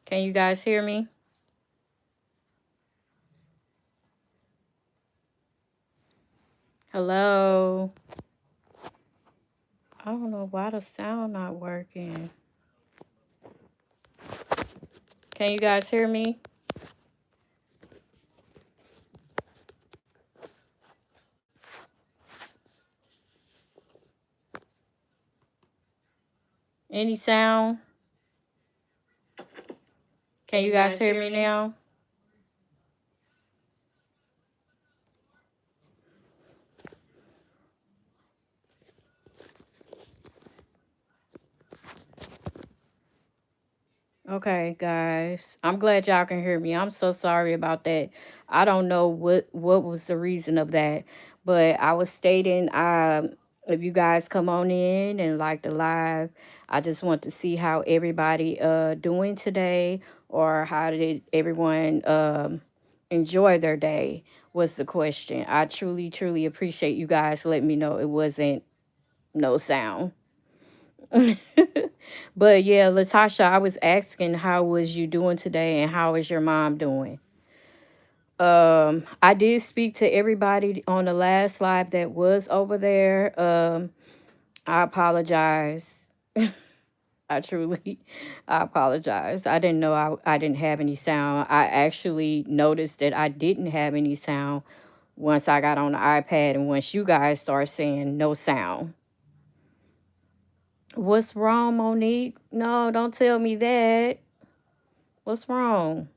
Can you guys hear me? Hello. I don't know why the sound not working. Can you guys hear me? Any sound? Can you guys hear me now? Okay, guys. I'm glad y'all can hear me. I'm so sorry about that. I don't know what was the reason of that, but I was stating if you guys come on in and like the live, I just want to see how everybody doing today, or how did everyone enjoy their day was the question. I truly appreciate you guys letting me know it wasn't no sound. But yeah, Latasha, I was asking how was you doing today and how is your mom doing? I did speak to everybody on the last live that was over there. I apologize. I truly I apologize. I didn't know I didn't have any sound. I actually noticed that I didn't have any sound once I got on the iPad and once you guys start saying no sound. What's wrong, Monique? No, don't tell me that. What's wrong?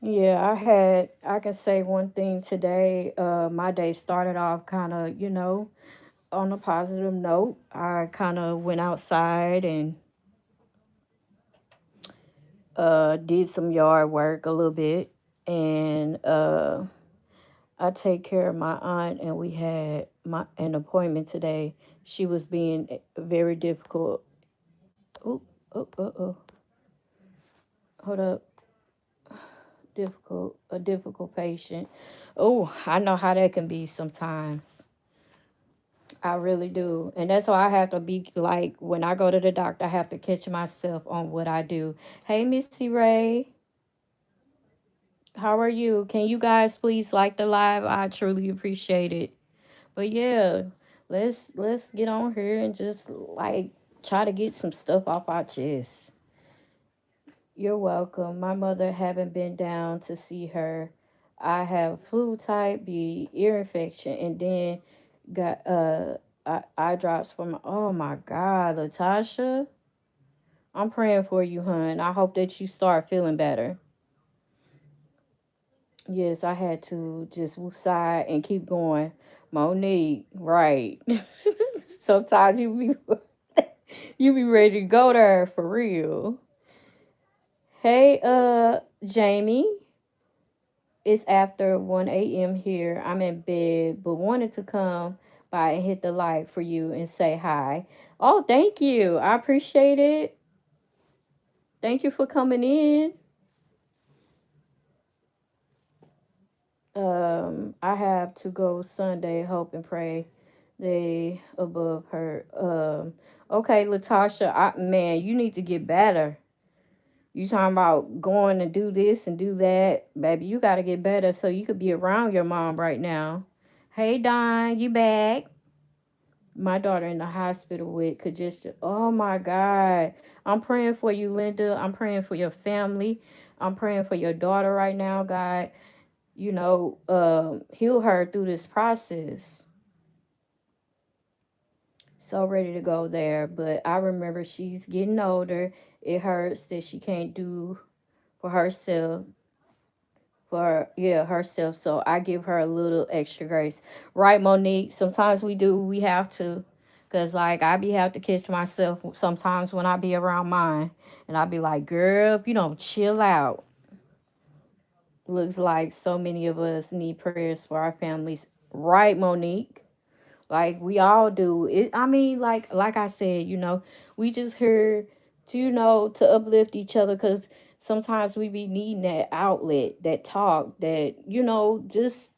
Yeah, I can say one thing today. My day started off kind of, on a positive note. I kind of went outside and did some yard work a little bit. And I take care of my aunt, and we had an appointment today. She was being very difficult. Oh, oh. Hold up. A difficult patient. Oh, I know how that can be sometimes. I really do. And that's why I have to be like, when I go to the doctor, I have to catch myself on what I do. Hey, Missy Ray, how are you? Can you guys please like the live? I truly appreciate it. But yeah, let's get on here and just like try to get some stuff off our chest. You're welcome. My mother haven't been down to see her. I have flu type B, ear infection, and then got eye drops from. Oh my God, Latasha, I'm praying for you, hun. I hope that you start feeling better. Yes, I had to just side and keep going. Monique, right? Sometimes you be ready to go there for real. Hey, Jamie. It's after 1 a.m. here. I'm in bed, but wanted to come by and hit the light for you and say hi. Oh, thank you. I appreciate it. Thank you for coming in. I have to go Sunday, hope and pray they above her. Okay, Latasha, man, you need to get better. You talking about going to do this and do that, baby? You got to get better so you could be around your mom right now. Hey, Don, you back? My daughter in the hospital with congestion. Oh my God. I'm praying for you, Linda. I'm praying for your family. I'm praying for your daughter right now, God. Heal her through this process. So ready to go there. But I remember she's getting older. It hurts that she can't do for herself. Herself. So I give her a little extra grace. Right, Monique? Sometimes we have to. Cause like I be have to catch myself sometimes when I be around mine. And I be like, girl, if you don't chill out. Looks like so many of us need prayers for our families. Right, Monique? Like we all do. I mean, like I said, we just here to to uplift each other, because sometimes we be needing that outlet, that talk, that,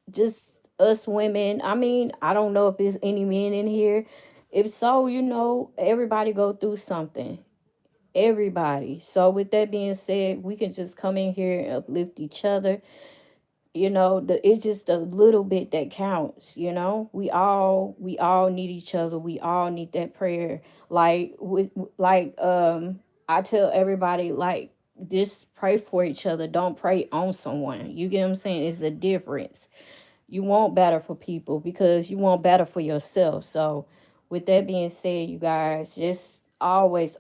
just us women. I mean, I don't know if there's any men in here. If so, everybody go through something. Everybody. So with that being said, we can just come in here and uplift each other. It's just a little bit that counts. We all need each other. We all need that prayer. Like I tell everybody, like, just pray for each other, don't pray on someone. You get what I'm saying? It's a difference. You want better for people because you want better for yourself. So with that being said, you guys, just always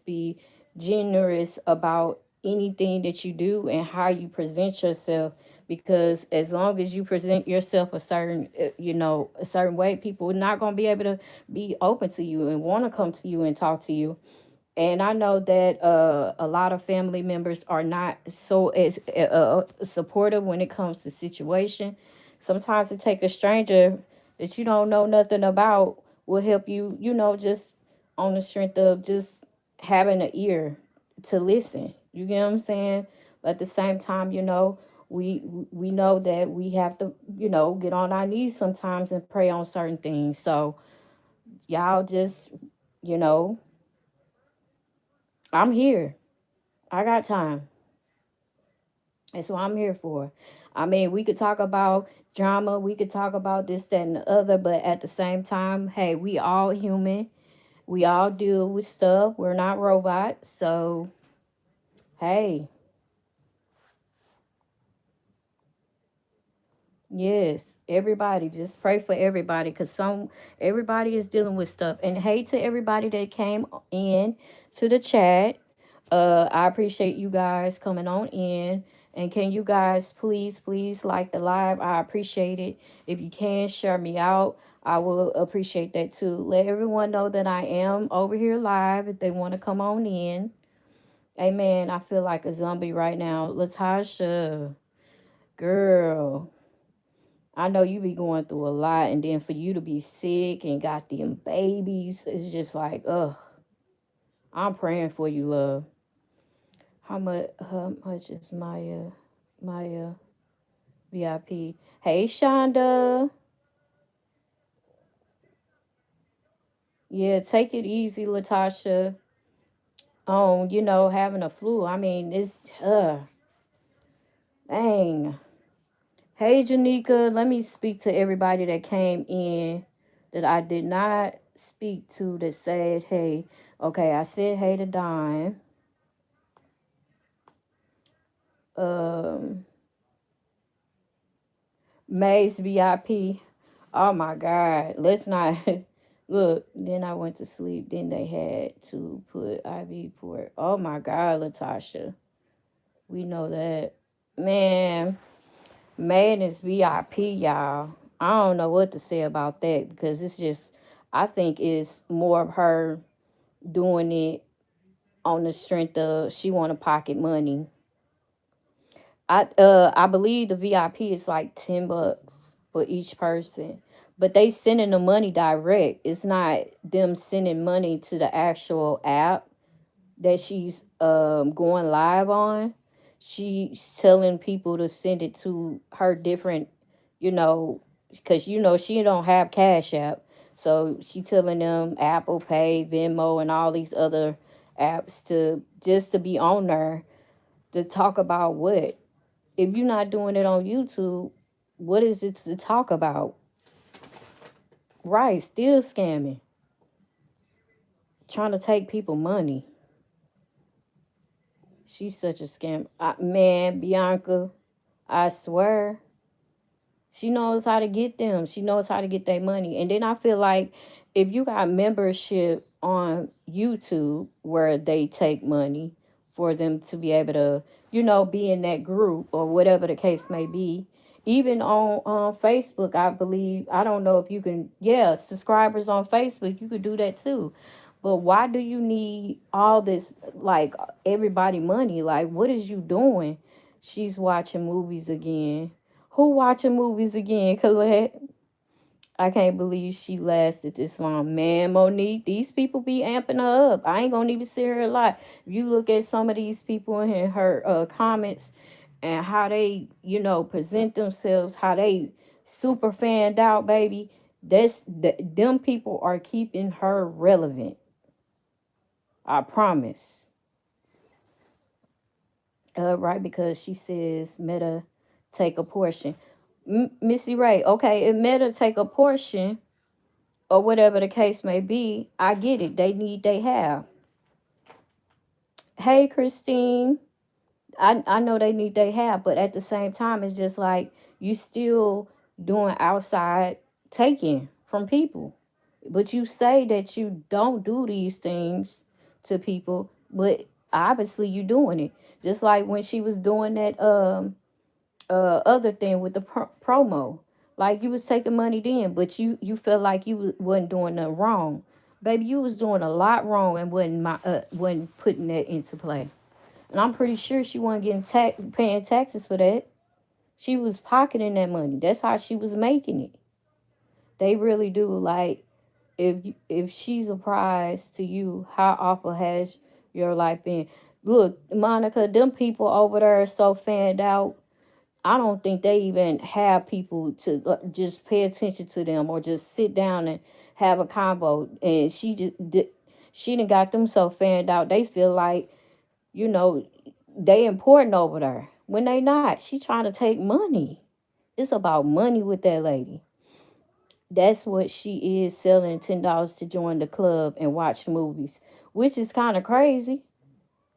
be generous about anything that you do and how you present yourself, because as long as you present yourself a certain way, people are not going to be able to be open to you and want to come to you and talk to you. And I know that a lot of family members are not so as supportive when it comes to situation. Sometimes it take a stranger that you don't know nothing about will help you, just on the strength of just having an ear to listen. You get what I'm saying? But at the same time, we know that we have to, get on our knees sometimes and pray on certain things. So y'all just, you know, I'm here. I got time. That's what I'm here for. I mean, we could talk about drama, we could talk about this, that, and the other, but at the same time, hey, we all human. We all deal with stuff. We're not robots. So, hey, yes, everybody, just pray for everybody, because everybody is dealing with stuff. And hey to everybody that came in to the chat. I appreciate you guys coming on in. And can you guys please like the live? I appreciate it. If you can share me out, I will appreciate that too. Let everyone know that I am over here live if they want to come on in. Amen. I feel like a zombie right now. Latasha, girl, I know you be going through a lot, and then for you to be sick and got them babies, it's just like, ugh. I'm praying for you, love. How much is my VIP? Hey, Shonda. Yeah, take it easy, Latasha. On having a flu. I mean, it's dang. Hey, Janika. Let me speak to everybody that came in that I did not speak to that said hey. Okay, I said hey to Don. Um, Maze VIP. Oh my God. Let's not look. Then I went to sleep. Then they had to put IV port. Oh my God, Latasha. We know that. Man, Madness VIP, y'all. I don't know what to say about that, because it's just, I think it's more of her doing it on the strength of she want to pocket money. I believe the VIP is like $10 for each person. But they sending the money direct. It's not them sending money to the actual app that she's going live on. She's telling people to send it to her different, you know, because she don't have Cash App. So she telling them Apple Pay, Venmo, and all these other apps to just to be on there to talk about what? If you're not doing it on YouTube, what is it to talk about? Right, still scamming, trying to take people money. She's such a scam. Man, Bianca, I swear. She knows how to get them. She knows how to get their money. And then I feel like if you got membership on YouTube where they take money for them to be able to, be in that group or whatever the case may be. Even on Facebook, I believe, I don't know if you can, yeah, subscribers on Facebook, you could do that too. But why do you need all this, like, everybody money? Like, what is you doing? She's watching movies again. Who watching movies again, Colette? I can't believe she lasted this long. Man, Monique, these people be amping her up. I ain't gonna even sit here a lot. If you look at some of these people in her comments and how they, present themselves, how they super fanned out, baby. Them people are keeping her relevant. I promise. Right, because she says Meta take a portion. Missy Ray, okay, if Meta take a portion or whatever the case may be, I get it. They have. Hey, Christine, I know they have, but at the same time, it's just like you still doing outside taking from people. But you say that you don't do these things to people, but obviously you doing it. Just like when she was doing that other thing with the promo. Like you was taking money then, but you felt like you wasn't doing nothing wrong. Baby, you was doing a lot wrong and wasn't putting that into play. And I'm pretty sure she wasn't paying taxes for that. She was pocketing that money. That's how she was making it. They really do. Like if she's a prize to you, how awful has your life been? Look, Monica, them people over there are so fanned out. I don't think they even have people to just pay attention to them or just sit down and have a convo. And she done got them so fanned out. They feel like, you know, they important over there when they not. She trying to take money. It's about money with that lady. That's what she is, selling $10 to join the club and watch movies, which is kind of crazy.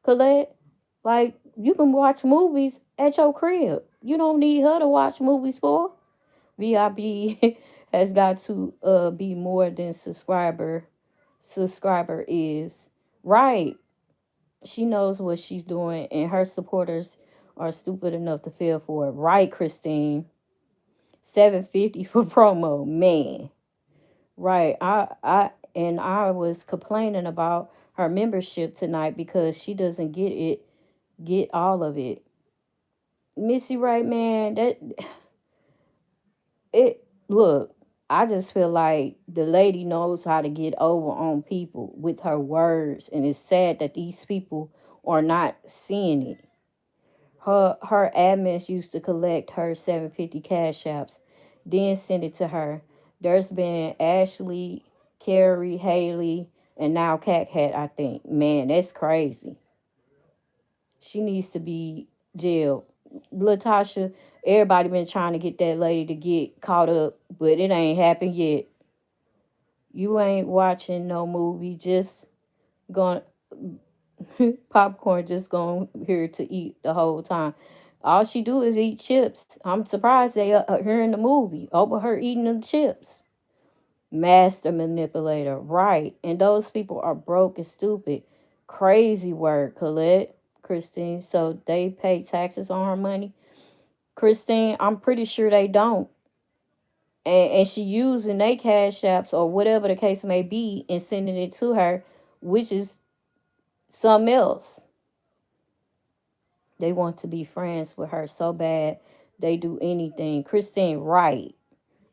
Colette, like you can watch movies at your crib. You don't need her to watch movies for. VIP has got to be more than subscriber is. Right. She knows what she's doing, and her supporters are stupid enough to feel for it. Right, Christine. 750 for promo, man. Right. I was complaining about her membership tonight because she doesn't get all of it. Missy, right, man, that it look, I just feel like the lady knows how to get over on people with her words, and it's sad that these people are not seeing it. Her admins used to collect her 750 cash apps, then send it to her. There's been Ashley, Carrie, Haley, and now Cat Hat, I think. Man, that's crazy. She needs to be jailed. Latasha, everybody been trying to get that lady to get caught up, but it ain't happened yet. You ain't watching no movie, just going popcorn, just going here to eat the whole time. All she do is eat chips. I'm surprised they are here in the movie over her eating them chips. Master manipulator, right? And those people are broke and stupid. Crazy word, Colette, Christine. So they pay taxes on her money. Christine, I'm pretty sure they don't. And she using they cash apps or whatever the case may be and sending it to her, which is something else. They want to be friends with her so bad they do anything. Christine, right.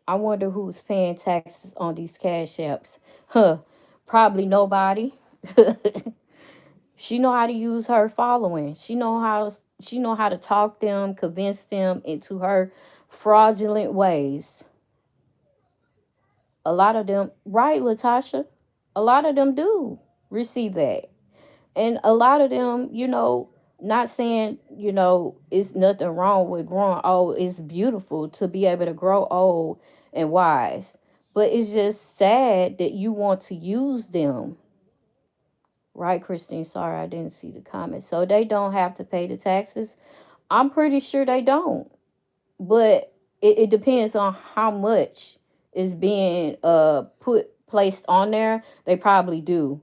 I wonder who's paying taxes on these cash apps. Huh. Probably nobody. She know how to use her following. She know how to talk them, convince them into her fraudulent ways. A lot of them, right, Latasha? A lot of them do receive that. And a lot of them, not saying, it's nothing wrong with growing old. It's beautiful to be able to grow old and wise. But it's just sad that you want to use them. Right, Christine? Sorry, I didn't see the comment. So they don't have to pay the taxes. I'm pretty sure they don't. But it depends on how much is being placed on there. They probably do.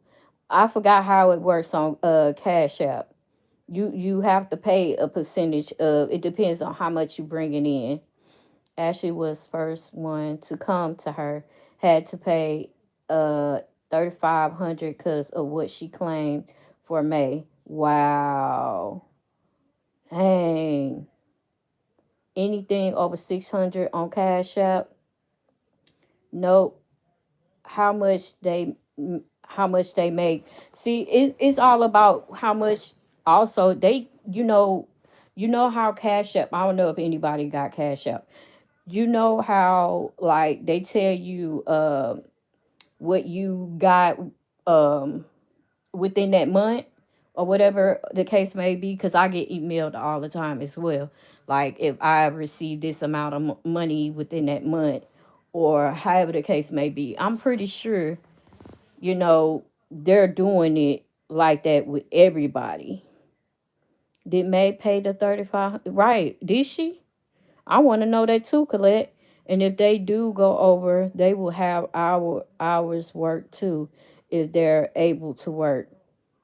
I forgot how it works on Cash App. You have to pay a percentage of it, depends on how much you bringing in. Ashley was first one to come to her, had to pay 3,500 because of what she claimed for May. Wow. Dang. Anything over 600 on Cash App, No, how much they how much they make. See, it's all about how much. Also, they you know how Cash App. I don't know if anybody got Cash App. You know how like they tell you what you got um within that month or whatever the case may be, because I get emailed all the time as well, like if I receive this amount of money within that month or however the case may be. I'm pretty sure they're doing it like that with everybody. Did May pay the 35? Right, did she? I want to know that too, Colette. And if they do go over, they will have hours work too, if they're able to work.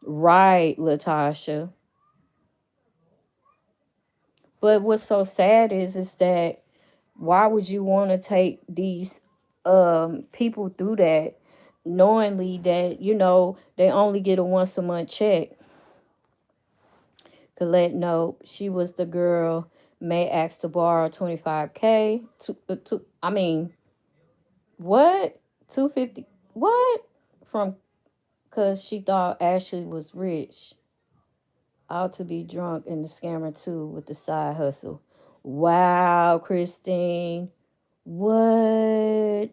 Right, Latasha. But what's so sad is that why would you want to take these people through that, knowingly that they only get a once a month check? Colette, no, she was the girl May asked to borrow 25K. I mean, what? 250? What? From because she thought Ashley was rich. Out to be drunk and the scammer too with the side hustle. Wow, Christine. What?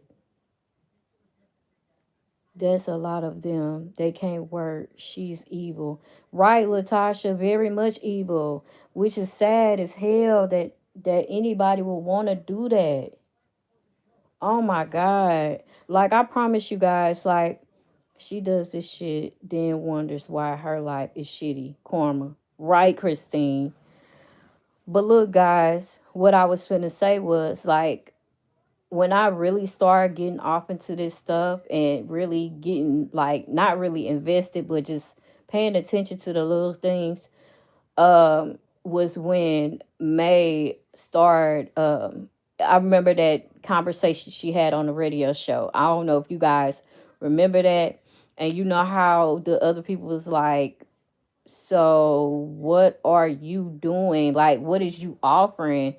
That's a lot of them. They can't work. She's evil. Right, Latasha, very much evil. Which is sad as hell that anybody would want to do that. Oh my God. Like I promise you guys, like she does this shit, then wonders why her life is shitty. Karma. Right, Christine. But look, guys, what I was finna say was like when I really started getting off into this stuff and really getting like not really invested, but just paying attention to the little things, was when May started. I remember that conversation she had on the radio show. I don't know if you guys remember that. And you know how the other people was like, so what are you doing? Like, what is you offering?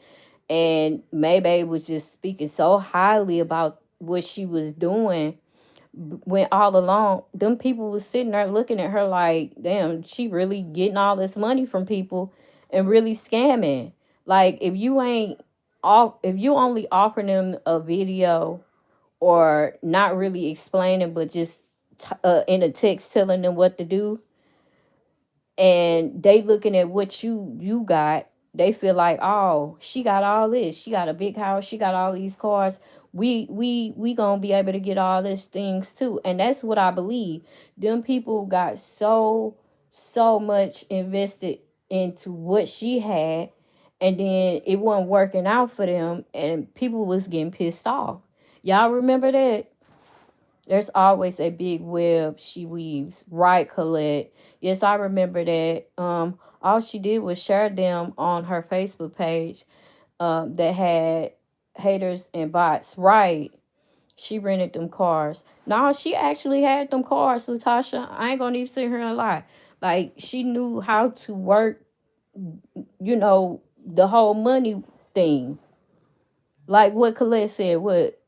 And Maybay was just speaking so highly about what she was doing, when all along them people was sitting there looking at her like, damn, she really getting all this money from people and really scamming. Like if you only offering them a video or not really explaining but just in a text telling them what to do, and they looking at what you got, they feel like, oh, she got all this, she got a big house, she got all these cars, we gonna be able to get all these things too. And that's what I believe. Them people got so much invested into what she had, and then it wasn't working out for them and people was getting pissed off. Y'all remember that? There's always a big web she weaves, right, Colette? Yes, I remember that. All she did was share them on her Facebook page, that had haters and bots, right? She rented them cars. No, she actually had them cars, Latasha. I ain't gonna even sit here and lie. Like she knew how to work, the whole money thing. Like what Colette said, what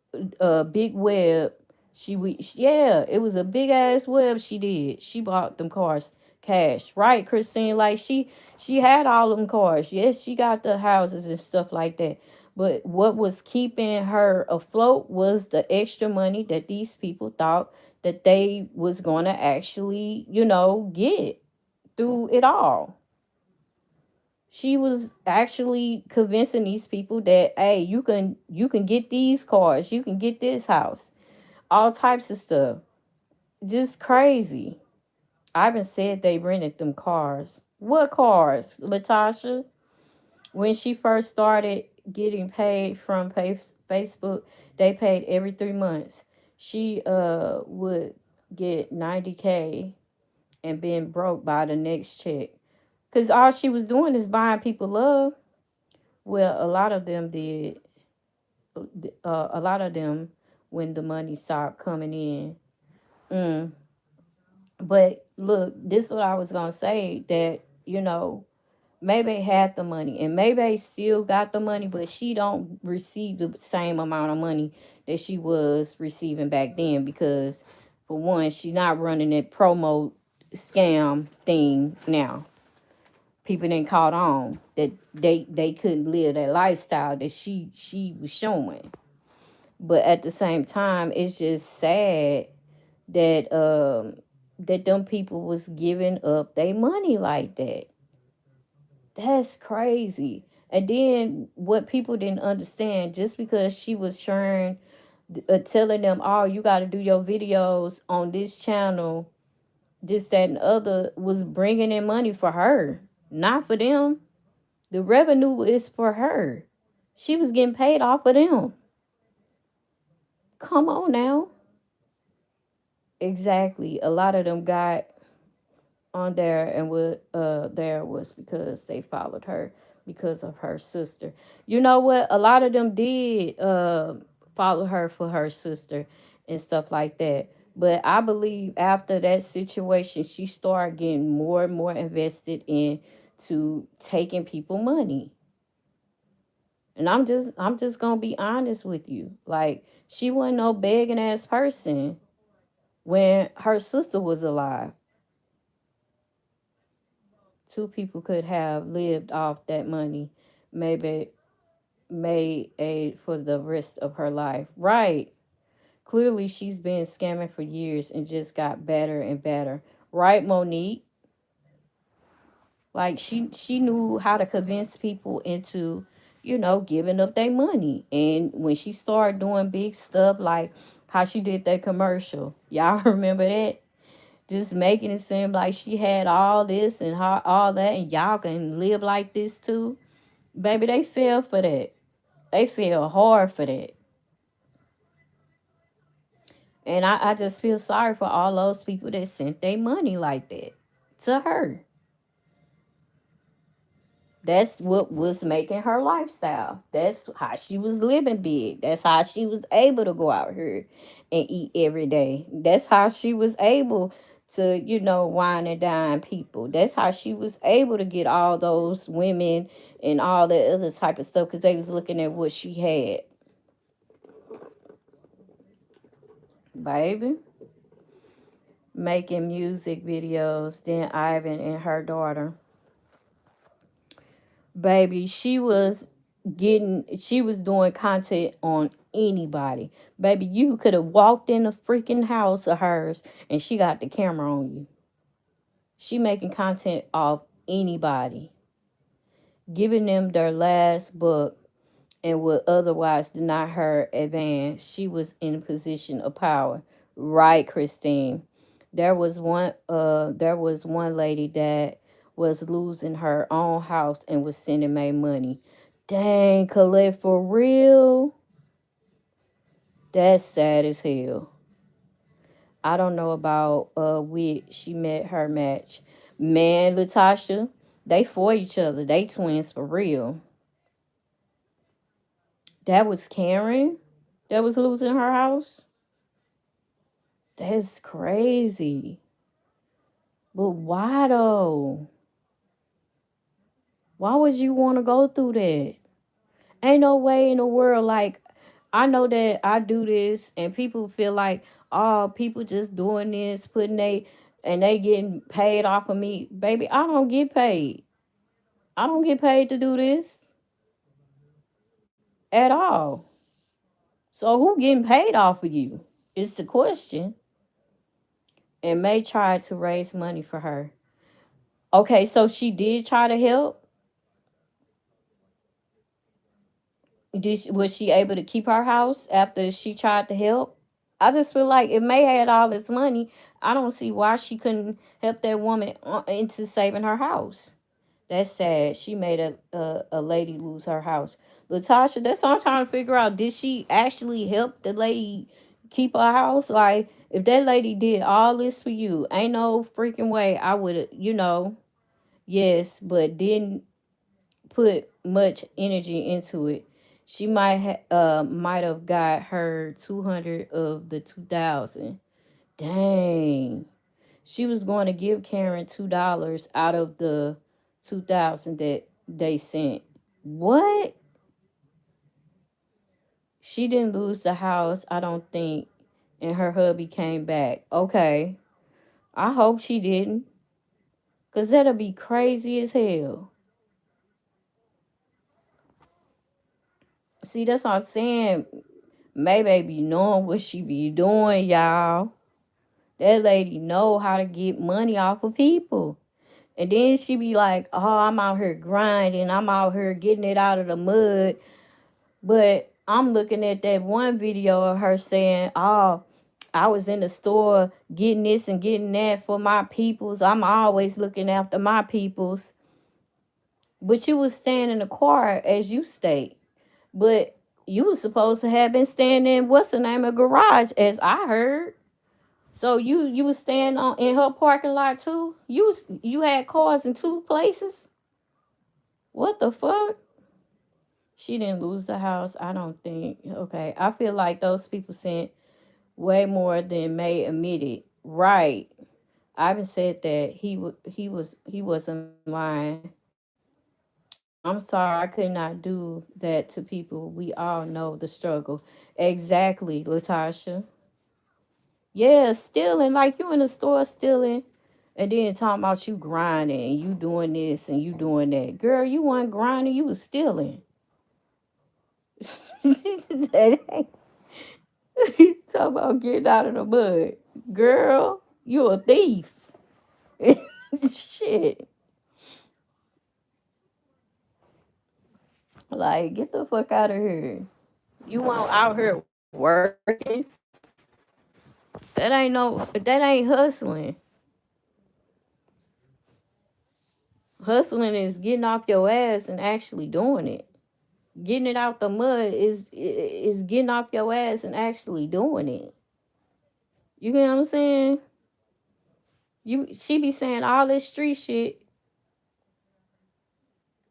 big web. Yeah, it was a big ass web she did. She bought them cars cash, right, Christine? Like she had all them cars. Yes, she got the houses and stuff like that. But what was keeping her afloat was the extra money that these people thought that they was gonna actually, get through it all. She was actually convincing these people that, hey, you can get these cars, you can get this house, all types of stuff. Just crazy. Ivan said they rented them cars. What cars, Latasha? When she first started getting paid from Facebook, they paid every 3 months. She would get 90K and been broke by the next check. Cause all she was doing is buying people love. Well, a lot of them did. A lot of them, when the money stopped coming in. Mm. But look, this is what I was gonna say. That maybe had the money, and maybe still got the money, but she don't receive the same amount of money that she was receiving back then, because for one, she's not running that promo scam thing now. People didn't caught on that they couldn't live that lifestyle that she was showing. But at the same time, it's just sad that that them people was giving up their money like that. That's crazy. And then what people didn't understand, just because she was sharing, telling them, "Oh, you got to do your videos on this channel," this, that, and other, was bringing in money for her, not for them. The revenue is for her. She was getting paid off of them. Come on now. Exactly. A lot of them got on there, and what there was because they followed her because of her sister. You know what? A lot of them did follow her for her sister and stuff like that. But I believe after that situation, she started getting more and more invested into taking people money. And I'm just gonna be honest with you. Like, she wasn't no begging ass person when her sister was alive. Two people could have lived off that money, maybe made a for the rest of her life. Right. Clearly she's been scamming for years and just got better and better. Right, Monique? Like, she knew how to convince people into, giving up their money. And when she started doing big stuff like how she did that commercial, y'all remember that? Just making it seem like she had all this and all that, and y'all can live like this too. Baby, they fell for that. They fell hard for that. And I just feel sorry for all those people that sent their money like that to her. That's what was making her lifestyle. That's how she was living big. That's how she was able to go out here and eat every day. That's how she was able to, wine and dine people. That's how she was able to get all those women and all that other type of stuff, because they was looking at what she had. Baby. Making music videos. Then Ivan and her daughter. Baby, she was doing content on anybody. Baby, you could have walked in the freaking house of hers and she got the camera on you. She making content off anybody, giving them their last book and would otherwise deny her advance. She was in a position of power. Right, Christine. There was one lady that was losing her own house and was sending me money. Dang, Colette, for real? That's sad as hell. I don't know about with she met her match. Man, Latasha, they for each other. They twins for real. That was Karen that was losing her house. That's crazy. But why though? Why would you want to go through that? Ain't no way in the world. Like, I know that I do this, and people feel like, oh, people just doing this, and they getting paid off of me. Baby, I don't get paid. I don't get paid to do this at all. So who getting paid off of you? Is the question. And May tried to raise money for her. Okay, so she did try to help. Was she able to keep her house after she tried to help? I just feel like if May had all this money, I don't see why she couldn't help that woman into saving her house. That's sad. She made a lady lose her house. Latasha, that's what I'm trying to figure out. Did she actually help the lady keep her house? Like, if that lady did all this for you, ain't no freaking way I would, yes, but didn't put much energy into it. She might have got her 200 of the 2,000. Dang. She was going to give Karen $2 out of the 2,000 that they sent. What? She didn't lose the house, I don't think, and her hubby came back. Okay. I hope she didn't. Cause that'll be crazy as hell. See, that's what I'm saying. Maybe be knowing what she be doing, y'all. That lady know how to get money off of people. And then she be like, oh, I'm out here grinding. I'm out here getting it out of the mud. But I'm looking at that one video of her saying, oh, I was in the store getting this and getting that for my peoples. I'm always looking after my peoples. But you was staying in the car as you stayed. But you was supposed to have been staying in what's the name of garage, as I heard. So you was staying on in her parking lot too. You had cars in two places. What the fuck? She didn't lose the house. I don't think. Okay, I feel like those people sent way more than May admitted. Right. Ivan said that he wasn't lying. I'm sorry, I could not do that to people. We all know the struggle. Exactly, Latasha. Yeah, stealing, like you in the store stealing, and then talking about you grinding and you doing this and you doing that. Girl, you weren't grinding, you was stealing. That ain't- Talk about getting out of the mud. Girl, you a thief. Shit. Like, get the fuck out of here. You want out here working? That ain't hustling. Hustling is getting off your ass and actually doing it. Getting it out the mud is getting off your ass and actually doing it. You get what I'm saying? She be saying all this street shit,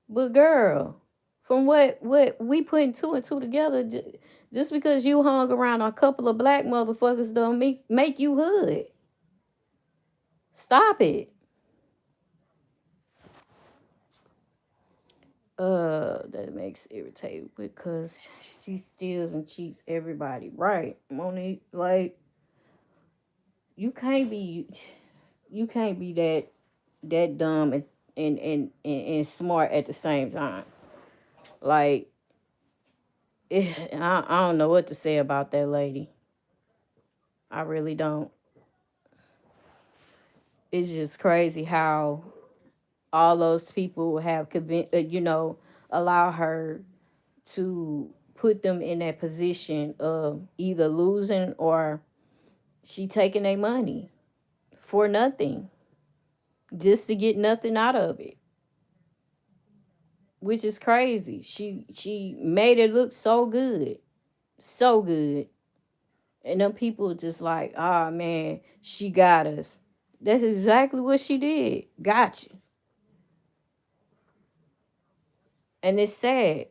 but girl, from what we putting two and two together, just because you hung around a couple of black motherfuckers don't make you hood. Stop it. That makes irritated because she steals and cheats everybody. Right, Monique? Like you you can't be that dumb and smart at the same time. Like I don't know what to say about that lady. I really don't. It's just crazy how all those people have allow her to put them in that position of either losing or she taking their money for nothing, just to get nothing out of it, which is crazy. She made it look so good, so good, and them people just like, oh man, she got us. That's exactly what she did. Got you. And it's sad.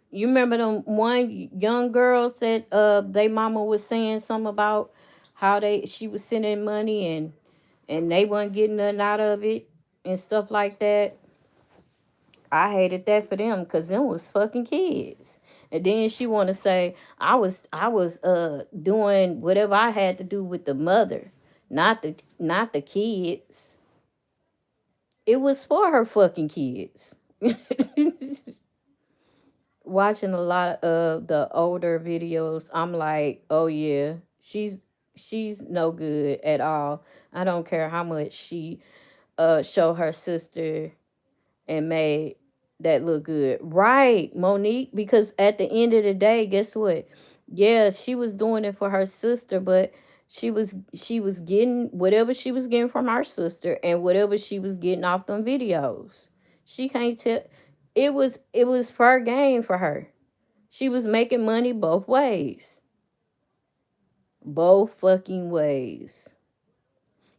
You remember them one young girl said they mama was saying something about how she was sending money and they weren't getting nothing out of it and stuff like that. I hated that for them because them was fucking kids. And then she want to say I was doing whatever I had to do with the mother, not the kids. It was for her fucking kids. Watching a lot of the older videos, I'm like, oh yeah, she's no good at all. I don't care how much she show her sister and made that look good. Right, Monique, because at the end of the day, guess what? Yeah, she was doing it for her sister, but she was getting whatever she was getting from her sister and whatever she was getting off them videos. She can't tell. It was fair game for her. She was making money both ways. Both fucking ways.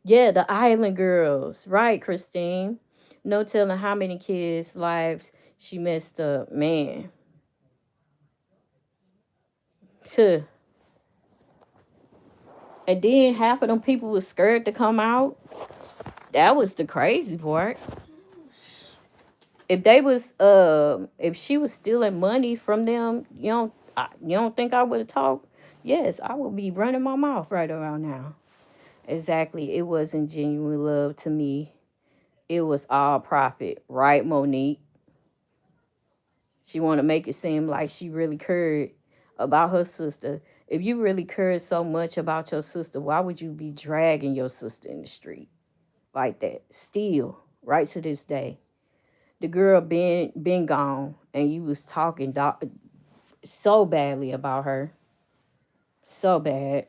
Yeah, the Island Girls. Right, Christine. No telling how many kids' lives she messed up. Man. Huh. And then half of them people was scared to come out. That was the crazy part. If they was if she was stealing money from them, you don't think I would have talked? Yes, I would be running my mouth right around now. Exactly. It wasn't genuine love to me. It was all profit, right, Monique? She want to make it seem like she really cared about her sister. If you really cared so much about your sister, why would you be dragging your sister in the street like that? Still, right to this day, the girl been gone, and you was talking so badly about her, so bad.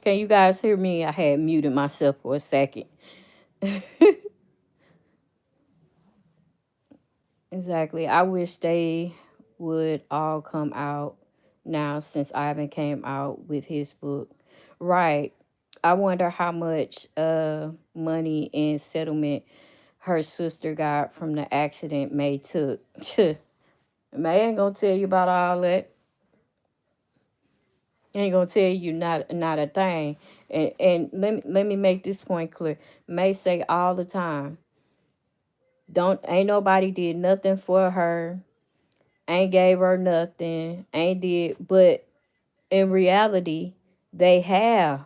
Can you guys hear me? I had muted myself for a second. Exactly. I wish they would all come out now since Ivan came out with his book. Right. I wonder how much money and settlement her sister got from the accident May took. May ain't gonna tell you about all that. Ain't gonna tell you not a thing. And let me make this point clear. May say all the time, don't ain't nobody did nothing for her, ain't gave her nothing, ain't did, but in reality, they have.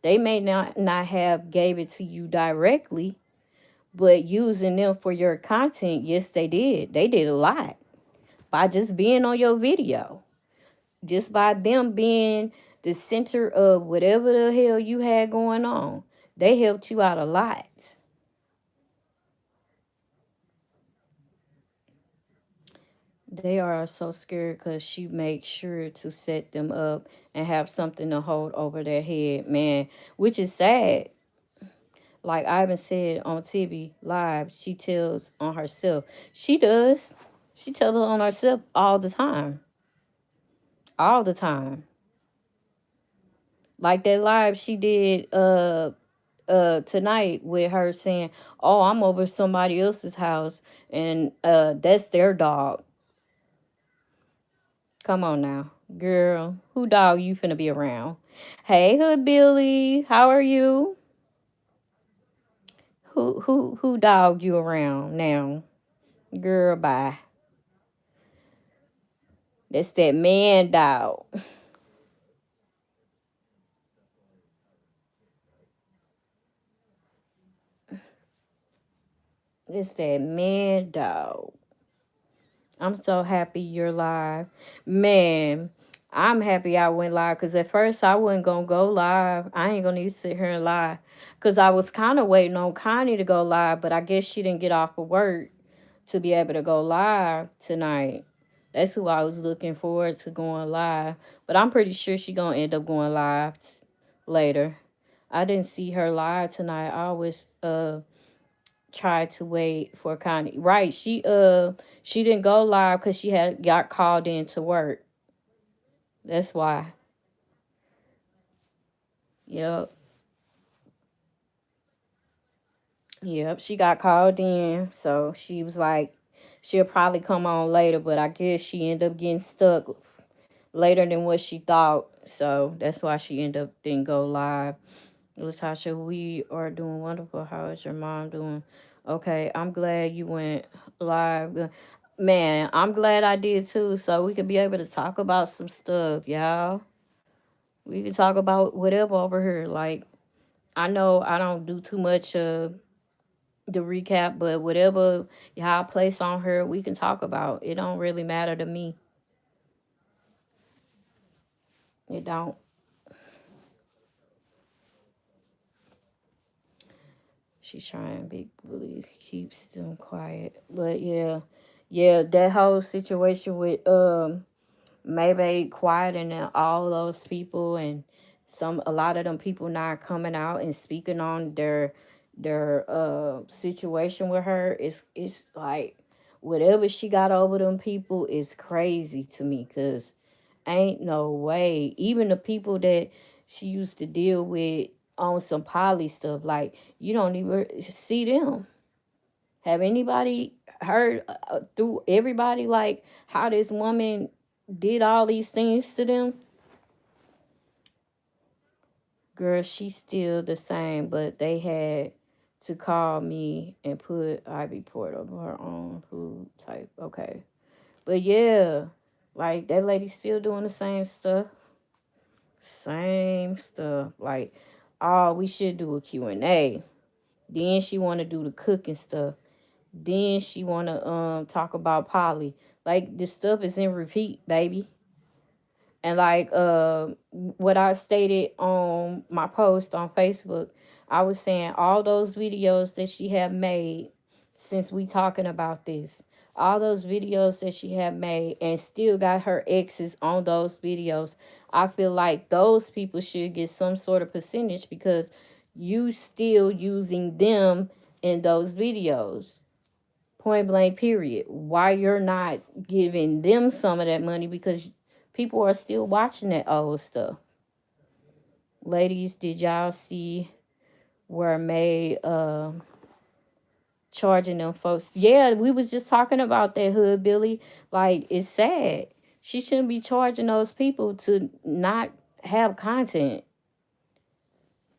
They may not have gave it to you directly, but using them for your content, yes, they did. They did a lot by just being on your video, just by them being the center of whatever the hell you had going on. They helped you out a lot. They are so scared because she makes sure to set them up and have something to hold over their head, man, which is sad. Like Ivan said on TV live, she tells on herself. She does. She tells on herself all the time. All the time. Like that live she did tonight with her saying, "Oh, I'm over somebody else's house and that's their dog." Come on now. Girl, who dog you finna be around? Hey Hood Billy, how are you? Who dog you around now? Girl, bye. That's that man dog. It's that man dog. I'm so happy you're live. Man, I'm happy I went live because at first I wasn't going to go live. I ain't going to sit here and lie because I was kind of waiting on Connie to go live, but I guess she didn't get off of work to be able to go live tonight. That's who I was looking forward to going live. But I'm pretty sure she going to end up going live later. I didn't see her live tonight. I always tried to wait for Connie. Right, she didn't go live because she had got called in to work. That's why. Yep. Yep. She got called in. So she was like, she'll probably come on later, but I guess she ended up getting stuck later than what she thought. So that's why she ended up didn't go live. Latasha, we are doing wonderful. How is your mom doing? Okay, I'm glad you went live. Man, I'm glad I did too, so we could be able to talk about some stuff, y'all. We can talk about whatever over here. Like, I know I don't do too much of the recap, but whatever y'all place on her, we can talk about. It don't really matter to me. It don't. She's trying big bully keeps them quiet. But yeah. Yeah, that whole situation with maybe quieting all those people and a lot of them people not coming out and speaking on their situation with her. It's like whatever she got over them people is crazy to me because ain't no way. Even the people that she used to deal with on some poly stuff, like you don't even see them. Have anybody heard through everybody like how this woman did all these things to them? Girl, she's still the same, but they had to call me and put Ivy Port on her own food type. Okay. But yeah, like that lady still doing the same stuff. Same stuff. Like, oh, we should do a Q&A. Then she want to do the cooking stuff. Then she want to talk about Polly. Like, this stuff is in repeat, baby. And like what I stated on my post on Facebook, I was saying all those videos that she had made since we talking about this, all those videos that she had made and still got her exes on those videos. I feel like those people should get some sort of percentage because you still using them in those videos. Point blank, period. Why you're not giving them some of that money because people are still watching that old stuff. Ladies, did y'all see where May charging them folks? Yeah, we was just talking about that, Hood Billy. Like, it's sad. She shouldn't be charging those people to not have content.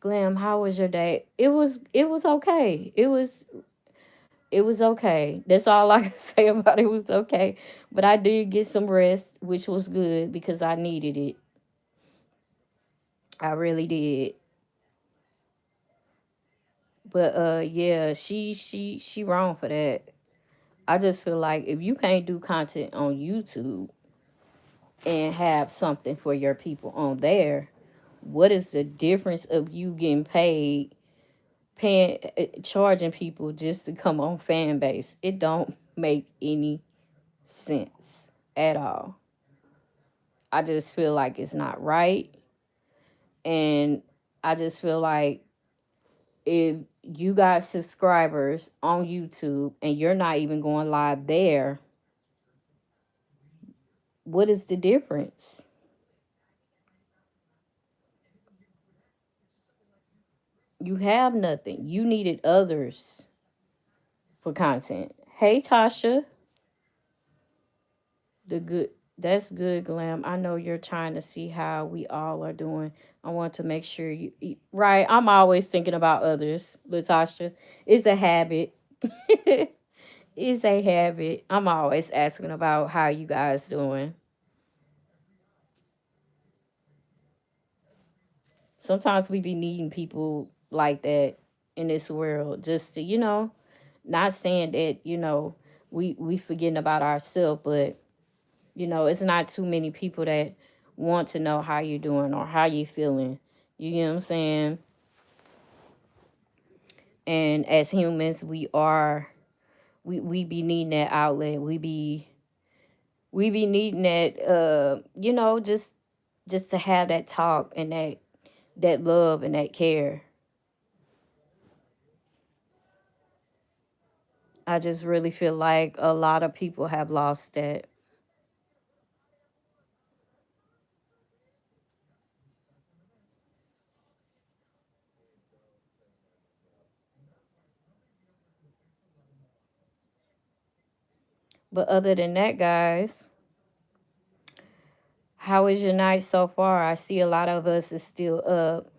Glam, how was your day? It was okay. It was okay. That's all I can say about it. It was okay. But I did get some rest, which was good because I needed it. I really did. But yeah, she wrong for that. I just feel like if you can't do content on YouTube and have something for your people on there, what is the difference of you getting paid, paying, charging people just to come on fan base? It don't make any sense at all. I just feel like it's not right. And I just feel like if you got subscribers on YouTube and you're not even going live there, what is the difference? You have nothing. You needed others for content. Hey Tasha, the good that's good, Glam. I know you're trying to see how we all are doing. I want to make sure you eat right. I'm always thinking about others, Latasha. It's a habit. It's a habit. I'm always asking about how you guys doing. Sometimes we be needing people like that in this world just to, not saying that, we forgetting about ourselves, but it's not too many people that want to know how you're doing or how you feeling. You get what I'm saying? And as humans, we be needing that outlet. We be needing that just to have that talk and that love and that care. I just really feel like a lot of people have lost that. But other than that, guys, how is your night so far? I see a lot of us is still up.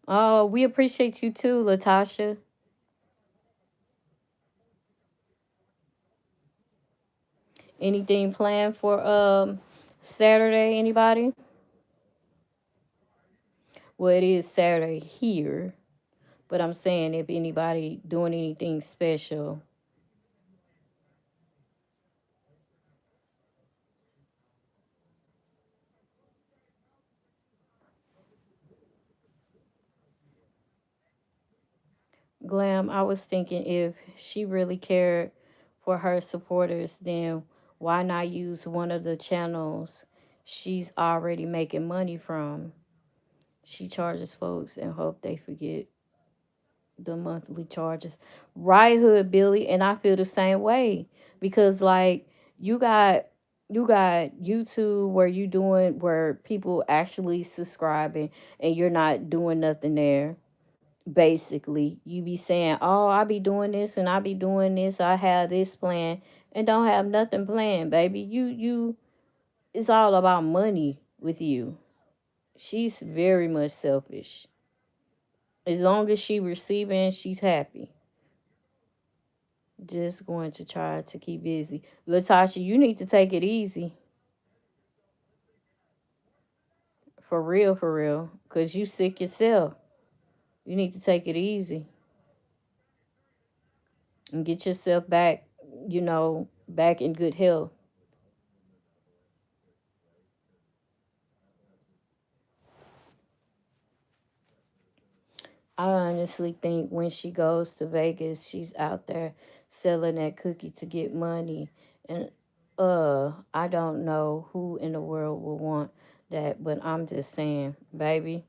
Oh, we appreciate you too, Latasha. Anything planned for Saturday? Anybody? Well, it is Saturday here, but I'm saying if anybody doing anything special. Glam, I was thinking if she really cared for her supporters, then why not use one of the channels she's already making money from? She charges folks and hope they forget the monthly charges. Right, Hood Billy, and I feel the same way because like you got you got YouTube where you doing where people actually subscribing and you're not doing nothing there. Basically, you be saying, "Oh, I be doing this and I be doing this. I have this plan," and don't have nothing planned, baby. You. It's all about money with you. She's very much selfish. As long as she receiving, she's happy. Just going to try to keep busy. Latasha, you need to take it easy. For real. Because you sick yourself. You need to take it easy and get yourself back, back in good health. I honestly think when she goes to Vegas, she's out there selling that cookie to get money. And I don't know who in the world will want that, but I'm just saying, baby,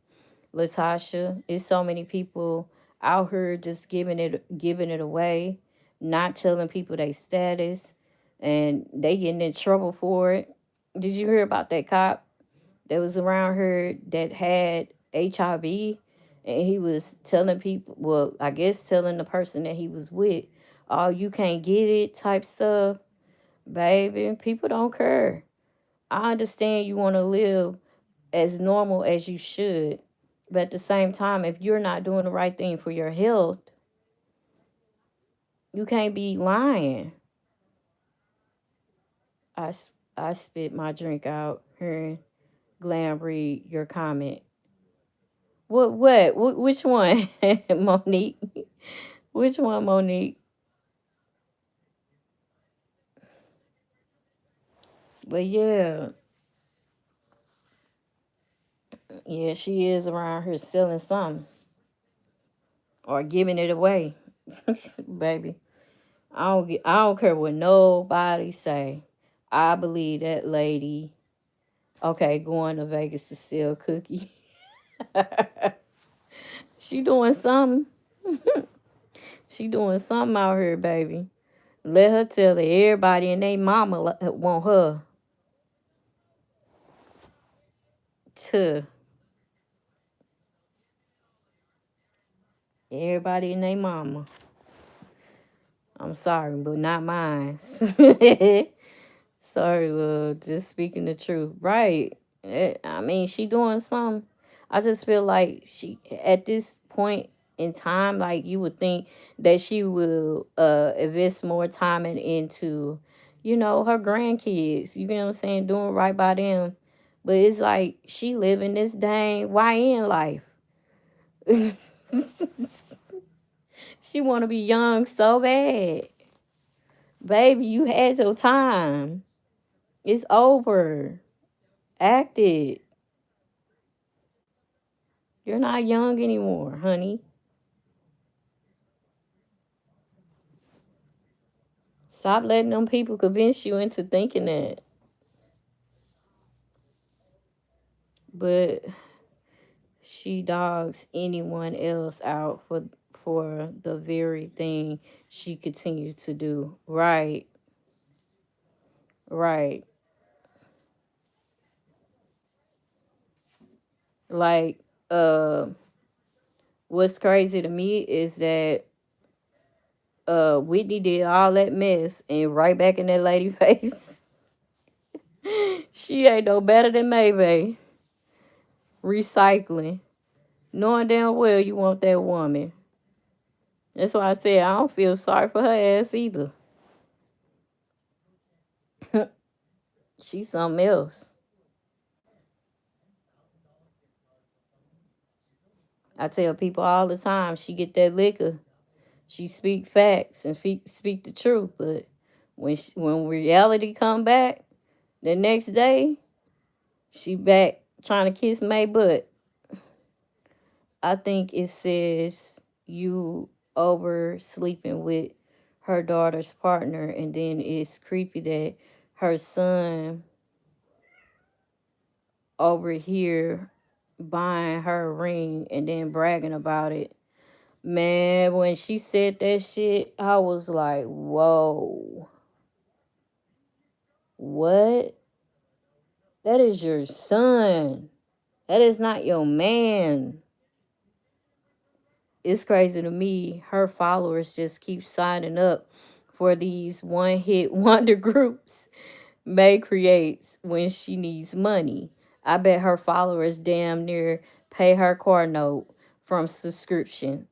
Latasha, it's so many people out here just giving it away, not telling people their status, and they getting in trouble for it. Did you hear about that cop that was around her that had HIV, and he was telling people, well, I guess telling the person that he was with, "Oh, you can't get it," type stuff. Baby, people don't care. I understand you want to live as normal as you should, but at the same time, if you're not doing the right thing for your health, you can't be lying. I spit my drink out hearing Glam read your comment. Which one, Monique? Which one, Monique? But yeah, yeah, she is around here selling something or giving it away, baby. I don't care what nobody say. I believe that lady. Okay, going to Vegas to sell cookie. She doing something. She doing something out here, baby. Let her tell it. Everybody and they mama want her to. Everybody and they mama. I'm sorry, but not mine. Sorry, love. Just speaking the truth. Right. I mean, she doing something. I just feel like she, at this point in time, like you would think that she will invest more time into, her grandkids. You get what I'm saying? Doing right by them. But it's like she living this dang YN life. She want to be young so bad. Baby, you had your time. It's over. Act it. You're not young anymore, honey. Stop letting them people convince you into thinking that. But she dogs anyone else out for the very thing she continues to do. Right. Right. Like, uh what's crazy to me is that Whitney did all that mess and right back in that lady face. She ain't no better than Maybay. Recycling. Knowing damn well you want that woman. That's why I said I don't feel sorry for her ass either. She's something else. I tell people all the time, she get that liquor. She speak facts and speak the truth. But when reality come back, the next day, she back trying to kiss May butt. I think it says you over sleeping with her daughter's partner, and then it's creepy that her son over here buying her a ring and then bragging about it. Man, when she said that shit, I was like, whoa, what? That is your son. That is not your man. It's crazy to me. Her followers just keep signing up for these one hit wonder groups May creates when she needs money. I bet her followers damn near pay her car note from subscription.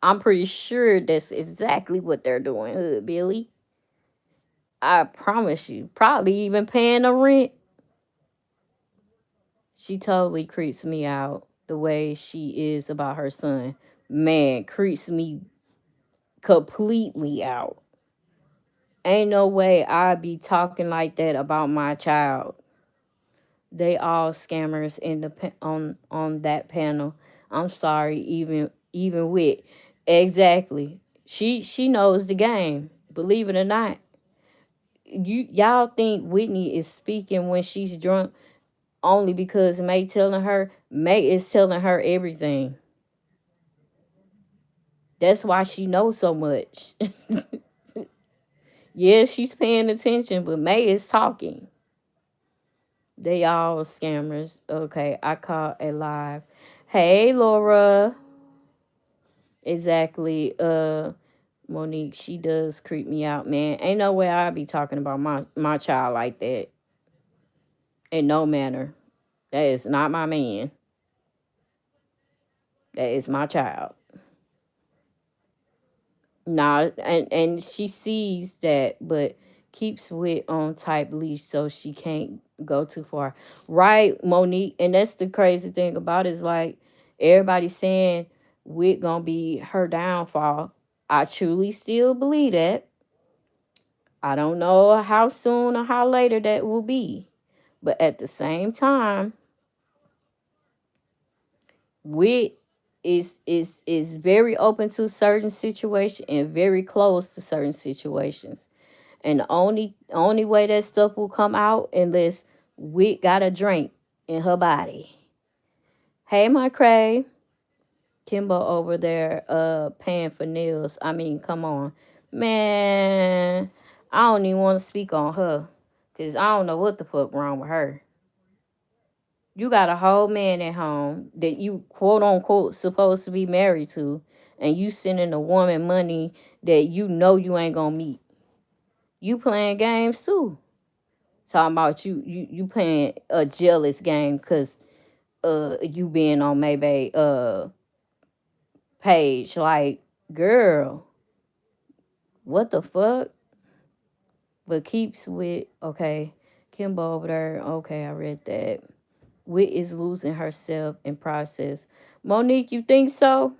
I'm pretty sure that's exactly what they're doing, Hood Billy. I promise you. Probably even paying the rent. She totally creeps me out the way she is about her son. Man, creeps me completely out. Ain't no way I'd be talking like that about my child. They all scammers in the on that panel. I'm sorry, even with exactly. She knows the game. Believe it or not, y'all think Whitney is speaking when she's drunk only because May is telling her everything. That's why she knows so much. Yeah, she's paying attention, but May is talking. They all scammers. Okay, I caught a live. Hey, Laura. Exactly. Monique, she does creep me out, man. Ain't no way I'd be talking about my child like that. In no manner. That is not my man. That is my child. Nah, and she sees that, but keeps Wit on type leash so she can't go too far. Right, Monique, and that's the crazy thing about it is like everybody saying Wit gonna be her downfall. I truly still believe that. I don't know how soon or how later that will be, but at the same time, Wit is very open to certain situations and very close to certain situations. And the only way that stuff will come out unless Wit got a drink in her body. Hey, my Cray. Kimbo over there paying for nails. I mean, come on. Man, I don't even want to speak on her. Cause I don't know what the fuck wrong with her. You got a whole man at home that you quote unquote supposed to be married to, and you sending a woman money that you know you ain't gonna meet. You playing games too. Talking about you playing a jealous game because you being on maybe page. Like, girl, what the fuck? But keeps with okay, Kimbo over there. Okay, I read that. Wit is losing herself in process. Monique, you think so?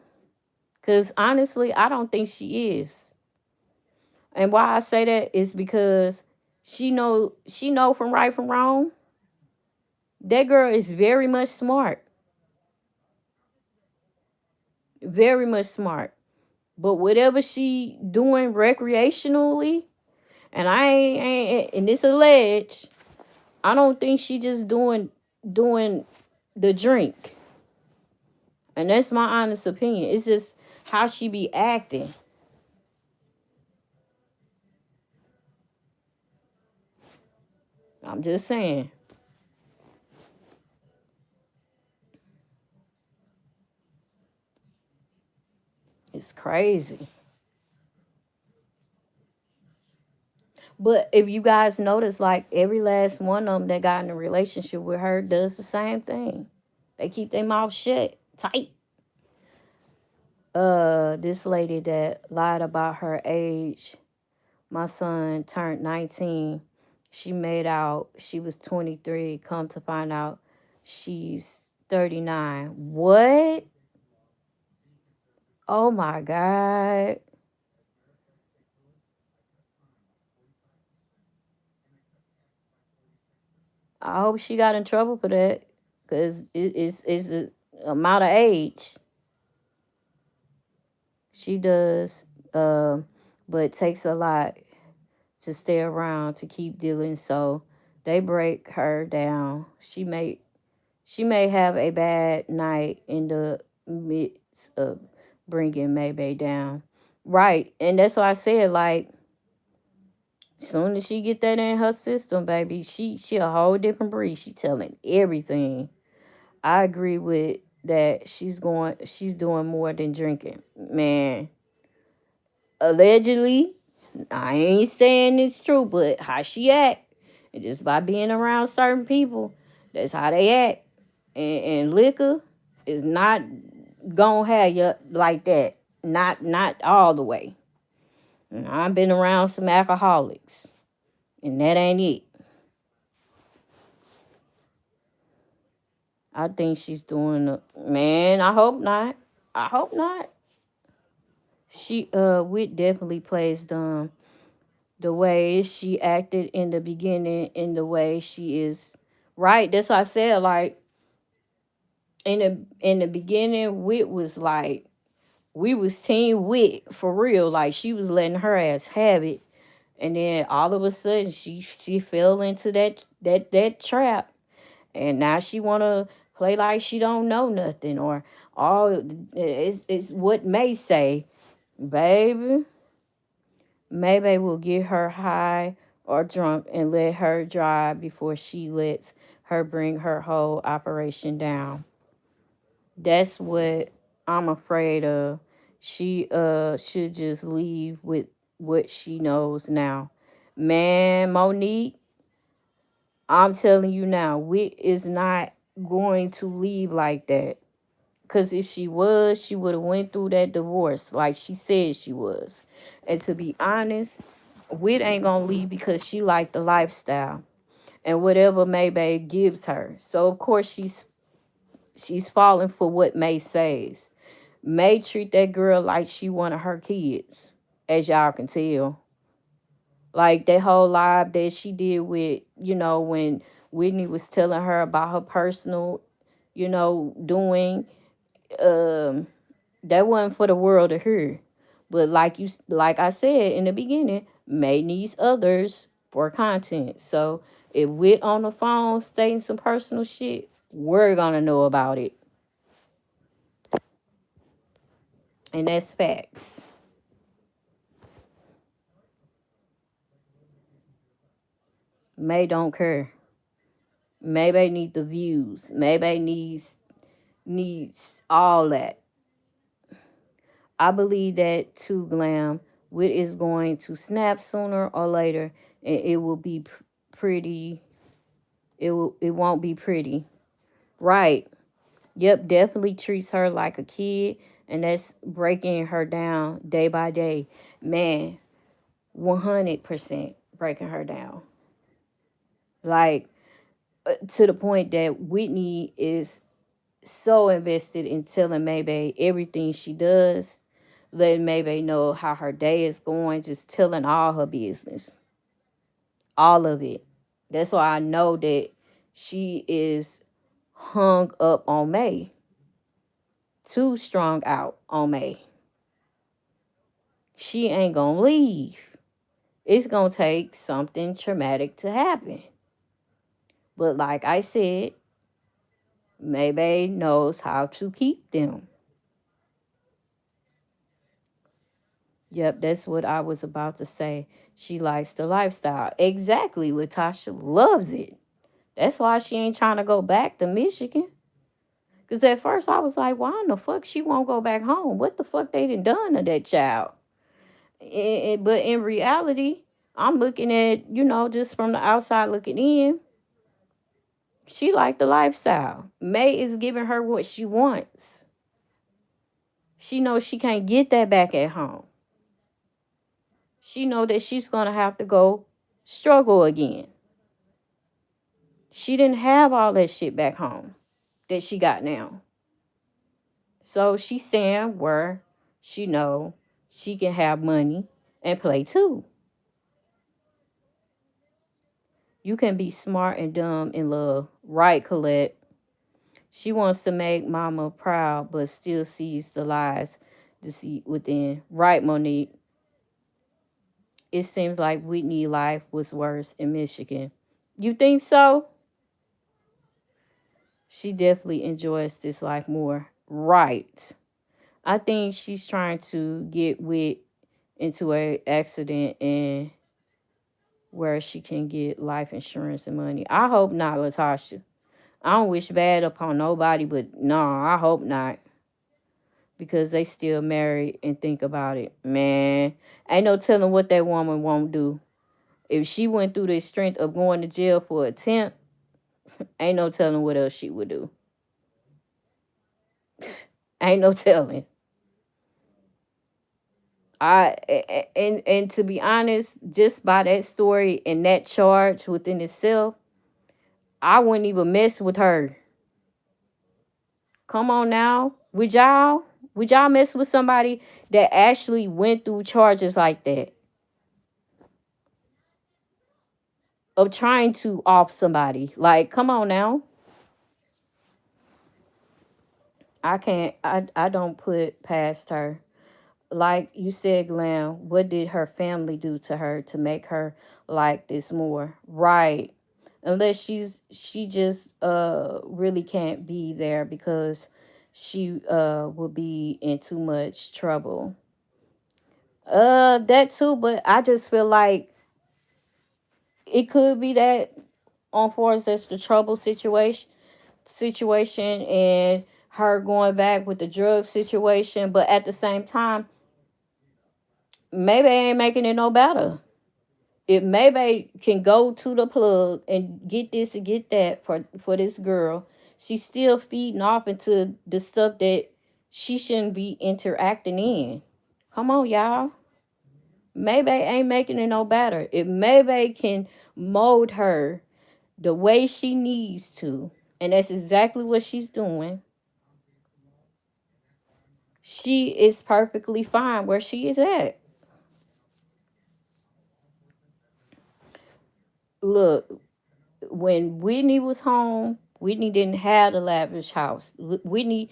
Cause honestly, I don't think she is. And why I say that is because she know from right from wrong. That girl is very much smart. Very much smart. But whatever she doing recreationally, and I ain't and it's alleged, I don't think she just doing the drink. And that's my honest opinion. It's just how she be acting. I'm just saying. It's crazy. But if you guys notice, like every last one of them that got in a relationship with her does the same thing. They keep their mouth shut, tight. This lady that lied about her age, my son turned 19. She made out she was 23. Come to find out, she's 39. What? Oh my God. I hope she got in trouble for that. Because it's the amount of age she does. But it takes a lot to stay around to keep dealing. So they break her down. She may have a bad night in the midst of bringing Maybay down. Right. And that's why I said, like, soon as she get that in her system, baby, she a whole different breed. She telling everything. I agree with that she's doing more than drinking. Man, allegedly, I ain't saying it's true, but how she act, and just by being around certain people, that's how they act. And liquor is not gonna have you like that. Not all the way. And I've been around some alcoholics, and that ain't it. I think she's doing man, I hope not. I hope not. She Wit definitely plays dumb. The way she acted in the beginning and the way she is right. That's why I said, like, in the beginning, Wit was like, we was team Wit for real. Like, she was letting her ass have it. And then all of a sudden she fell into that trap, and now she wanna play like she don't know nothing, or all it's what May say, baby. Maybe will get her high or drunk and let her drive before she lets her bring her whole operation down. That's what I'm afraid of. She should just leave with what she knows now. Man, Monique, I'm telling you now, Wit is not going to leave like that. Cause if she was, she would have went through that divorce like she said she was. And to be honest, Wit ain't gonna leave because she liked the lifestyle and whatever Maybay gives her. So of course she's falling for what May says. May treat that girl like she one of her kids, as y'all can tell. Like that whole live that she did with, when Whitney was telling her about her personal, doing, um, that wasn't for the world to hear. But like I said in the beginning, May needs others for content. So if Wit on the phone stating some personal shit, we're gonna know about it. And that's facts. May don't care. Maybe need the views. Maybe needs all that. I believe that too, Glam. Wit is going to snap sooner or later, and it will be pretty. It won't be pretty. Right. Yep, definitely treats her like a kid, and that's breaking her down day by day. Man, 100% breaking her down. Like, to the point that Whitney is so invested in telling Maybay everything she does, letting Maybay know how her day is going, just telling all her business. All of it. That's why I know that she is hung up on May. Too strong out on May. She ain't gonna leave. It's gonna take something traumatic to happen. But like I said, Maybay knows how to keep them. Yep, that's what I was about to say. She likes the lifestyle. Exactly. Latasha loves it. That's why she ain't trying to go back to Michigan. Because at first I was like, why in the fuck she won't go back home? What the fuck they done to that child? But in reality, I'm looking at, just from the outside looking in, she liked the lifestyle. May is giving her what she wants. She knows she can't get that back at home. She know that she's going to have to go struggle again. She didn't have all that shit back home that she got now. So she's saying where she know she can have money and play too. You can be smart and dumb in love. Right, Colette? She wants to make mama proud, but still sees the lies deceit within. Right, Monique? It seems like Whitney life was worse in Michigan. You think so? She definitely enjoys this life more. Right. I think she's trying to get Wit into a accident and where she can get life insurance and money. I hope not, Latasha. I don't wish bad upon nobody, but no, I hope not. Because they still married and think about it. Man, ain't no telling what that woman won't do. If she went through the strength of going to jail for attempt, ain't no telling what else she would do. Ain't no telling. And to be honest, just by that story and that charge within itself, I wouldn't even mess with her. Come on now. Would y'all mess with somebody that actually went through charges like that of trying to off somebody? Like, come on now. I can't I don't put past her. Like you said, Glam, what did her family do to her to make her like this more? Right. Unless she just really can't be there because she will be in too much trouble. That too, but I just feel like it could be that on force that's the trouble situation and her going back with the drug situation, but at the same time, maybe ain't making it no better. If maybe can go to the plug and get this and get that for this girl, she's still feeding off into the stuff that she shouldn't be interacting in. Come on, y'all. Maybe ain't making it no better. If maybe can mold her the way she needs to, and that's exactly what she's doing, she is perfectly fine where she is at. Look, when Whitney was home, Whitney didn't have the lavish house. Whitney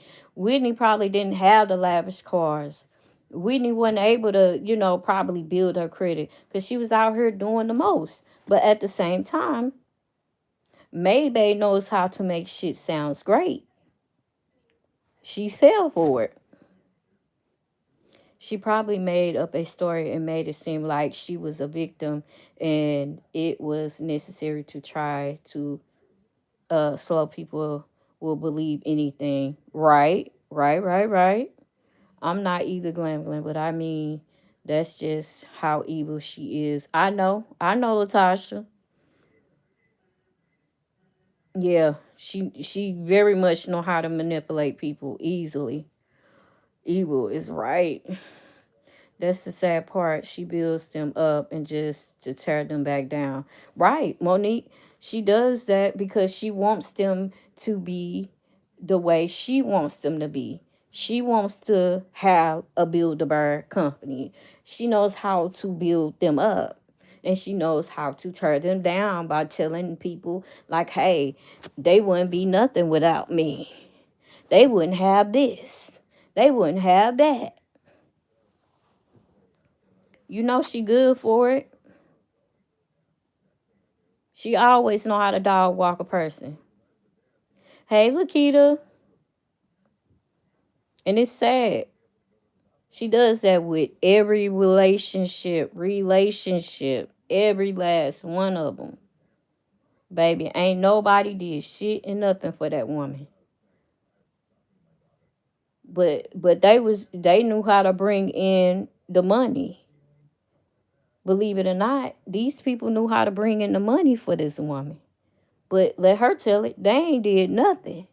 probably didn't have the lavish cars. Whitney wasn't able to, probably build her credit because she was out here doing the most. But at the same time, Maybay knows how to make shit sounds great. She fell for it. She probably made up a story and made it seem like she was a victim and it was necessary to try to slow people will believe anything. Right. I'm not either Glam, but I mean that's just how evil she is. I know, Latasha. Yeah, she very much know how to manipulate people easily. Evil is right. That's the sad part. She builds them up and just to tear them back down. Right, Monique. She does that because she wants them to be the way she wants them to be. She wants to have a build a bear company. She knows how to build them up. And she knows how to tear them down by telling people, like, hey, they wouldn't be nothing without me. They wouldn't have this. They wouldn't have that. You know she good for it. She always know how to dog walk a person. Hey, Lakita. And it's sad. She does that with every relationship, every last one of them. Baby, ain't nobody did shit and nothing for that woman. But they knew how to bring in the money. Believe it or not, these people knew how to bring in the money for this woman. But let her tell it, they ain't did nothing.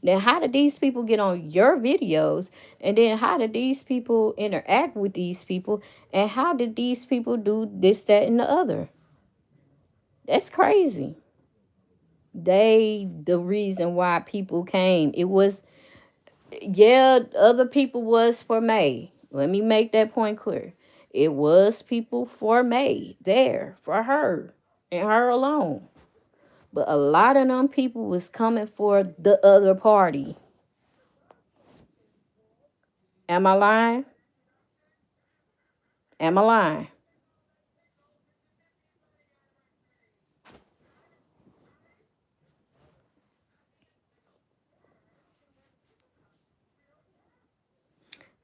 Now, how did these people get on your videos? And then how did these people interact with these people? And how did these people do this, that, and the other? That's crazy. The reason why people came. It was, yeah, other people was for May. Let me make that point clear. It was people for May there for her and her alone. But a lot of them people was coming for the other party. Am I lying? Am I lying?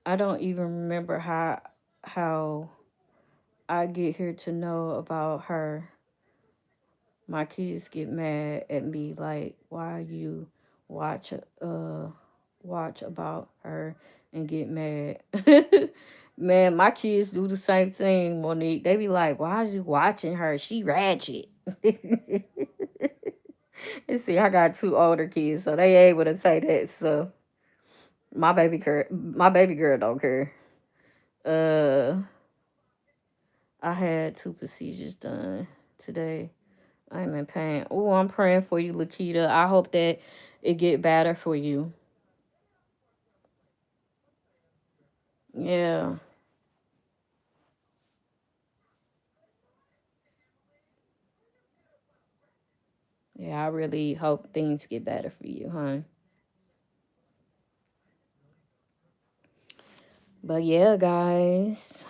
I don't even remember how I get here to know about her. My kids get mad at me like, why you watch uh watch about her and get mad. Man, my kids do the same thing, Monique. They be like, why is you watching her? She ratchet. And see, I got two older kids, so they able to say that. So my baby girl don't care. Uh I had two procedures done today. I'm in pain. Oh, I'm praying for you, Lakita. I hope that it get better for you. Yeah. Yeah, I really hope things get better for you, huh? But yeah, guys.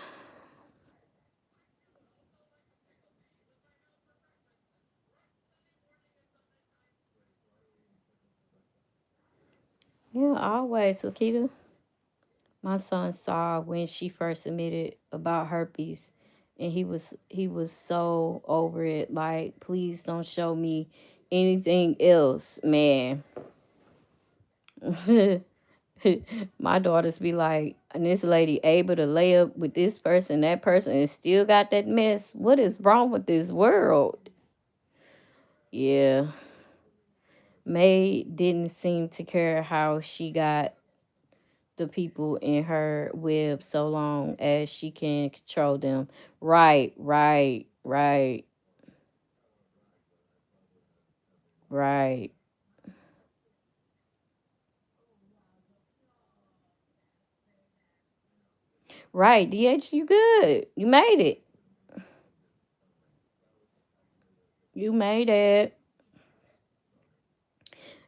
Yeah, always, Lakita. My son saw when she first admitted about herpes, and he was so over it. Like, please don't show me anything else, man. My daughters be like, and this lady able to lay up with this person, that person, and still got that mess. What is wrong with this world? Yeah. May didn't seem to care how she got the people in her web so long as she can control them. Right, right, right, right. Right. DH, you good. You made it. You made it.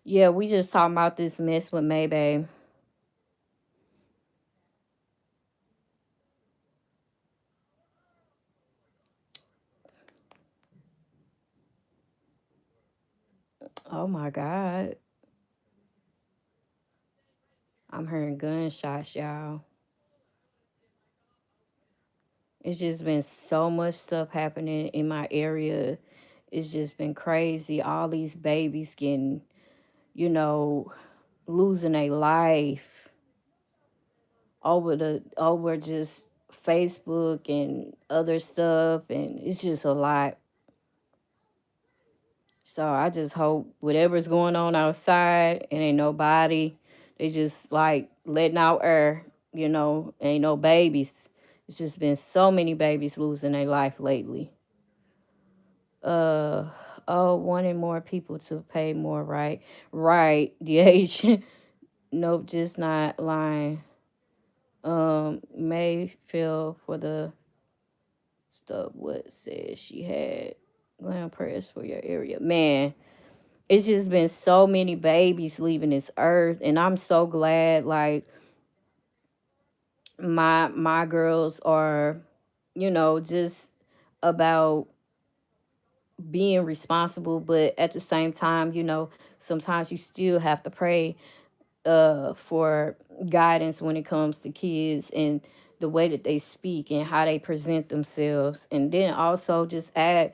Yeah, we just talking about this mess with Maybay. Oh my God. I'm hearing gunshots, y'all. It's just been so much stuff happening in my area. It's just been crazy. All these babies getting, you know, losing their life over just Facebook and other stuff, and it's just a lot. So I just hope whatever's going on outside, and ain't nobody. They just like letting out air, ain't no babies. It's just been so many babies losing their life lately. Uh oh, wanting more people to pay more, right? Right. The age. Nope, just not lying. May feel for the stuff what said she had glam prayers for your area. Man, it's just been so many babies leaving this earth, and I'm so glad like my girls are, just about being responsible, but at the same time, sometimes you still have to pray for guidance when it comes to kids and the way that they speak and how they present themselves. And then also just add,